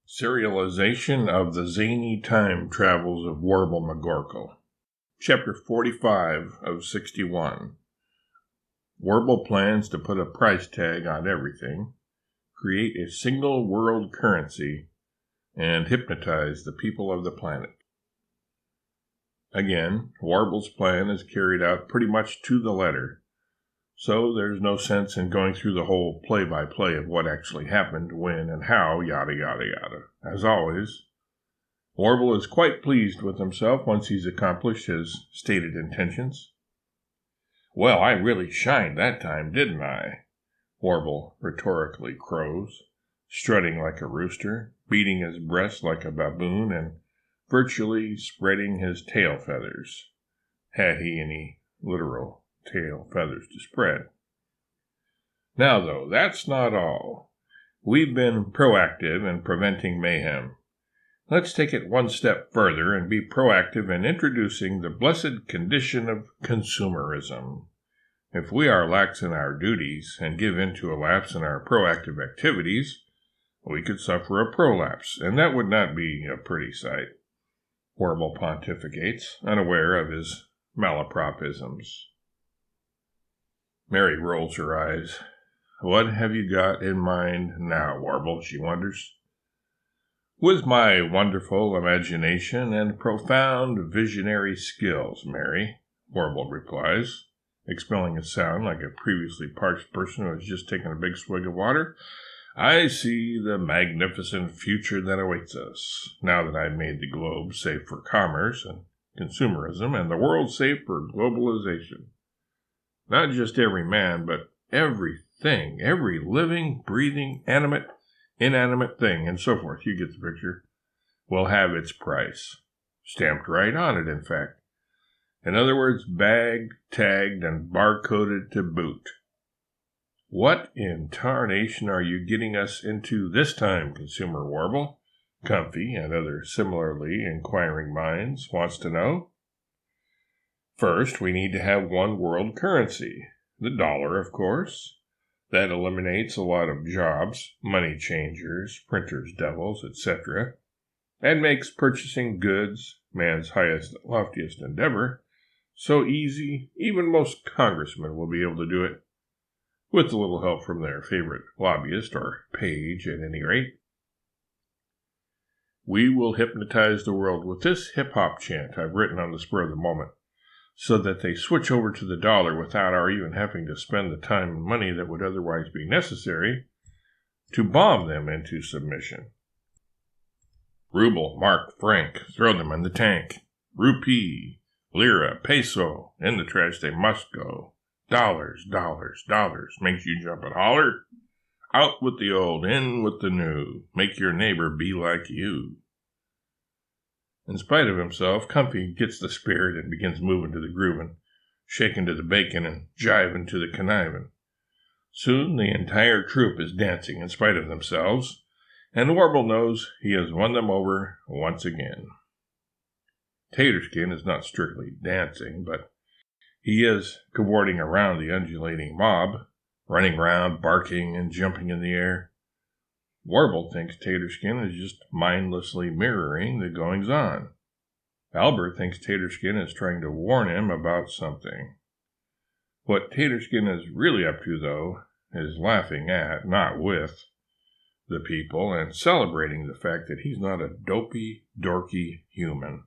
Serialization of the Zany Time Travels of Warble McGorkle. Chapter 45 of 61. Warble plans to put a price tag on everything, create a single world currency, and hypnotize the people of the planet. Again, Warble's plan is carried out pretty much to the letter, so there's no sense in going through the whole play-by-play of what actually happened, when, and how, yada yada yada. As always, Warble is quite pleased with himself once he's accomplished his stated intentions. "Well, I really shined that time, didn't I?" Warble rhetorically crows, strutting like a rooster, beating his breast like a baboon, and virtually spreading his tail feathers, had he any literal tail feathers to spread. Now, though, that's not all. We've been proactive in preventing mayhem. Let's take it one step further and be proactive in introducing the blessed condition of consumerism. If we are lax in our duties and give in to a lapse in our proactive activities, we could suffer a prolapse, and that would not be a pretty sight. Warble pontificates, unaware of his malapropisms. Mary rolls her eyes. "What have you got in mind now, Warble?" she wonders. "With my wonderful imagination and profound visionary skills, Mary," Warble replies, expelling a sound like a previously parched person who has just taken a big swig of water, "I see the magnificent future that awaits us, now that I've made the globe safe for commerce and consumerism, and the world safe for globalization. Not just every man, but everything, every living, breathing, animate, inanimate thing, and so forth, you get the picture, will have its price. Stamped right on it, in fact. In other words, bagged, tagged, and barcoded to boot. What in tarnation are you getting us into this time, Consumer Warble? Comfy and other similarly inquiring minds wants to know. First, we need to have one world currency. The dollar, of course. That eliminates a lot of jobs, money changers, printers' devils, etc., and makes purchasing goods, man's highest, loftiest endeavor, so easy, even most congressmen will be able to do it, with a little help from their favorite lobbyist, or page at any rate. We will hypnotize the world with this hip-hop chant I've written on the spur of the moment, so that they switch over to the dollar without our even having to spend the time and money that would otherwise be necessary to bomb them into submission. Ruble, mark, franc, throw them in the tank. Rupee, lira, peso, in the trash they must go. Dollars, dollars, dollars, makes you jump and holler. Out with the old, in with the new. Make your neighbor be like you." In spite of himself, Comfy gets the spirit and begins moving to the grooving, shaking to the bacon and jiving to the conniving. Soon the entire troop is dancing in spite of themselves, and Warble knows he has won them over once again. Taterskin is not strictly dancing, but he is cavorting around the undulating mob, running round, barking and jumping in the air. Warble thinks Taterskin is just mindlessly mirroring the goings-on. Albert thinks Taterskin is trying to warn him about something. What Taterskin is really up to, though, is laughing at, not with, the people and celebrating the fact that he's not a dopey, dorky human.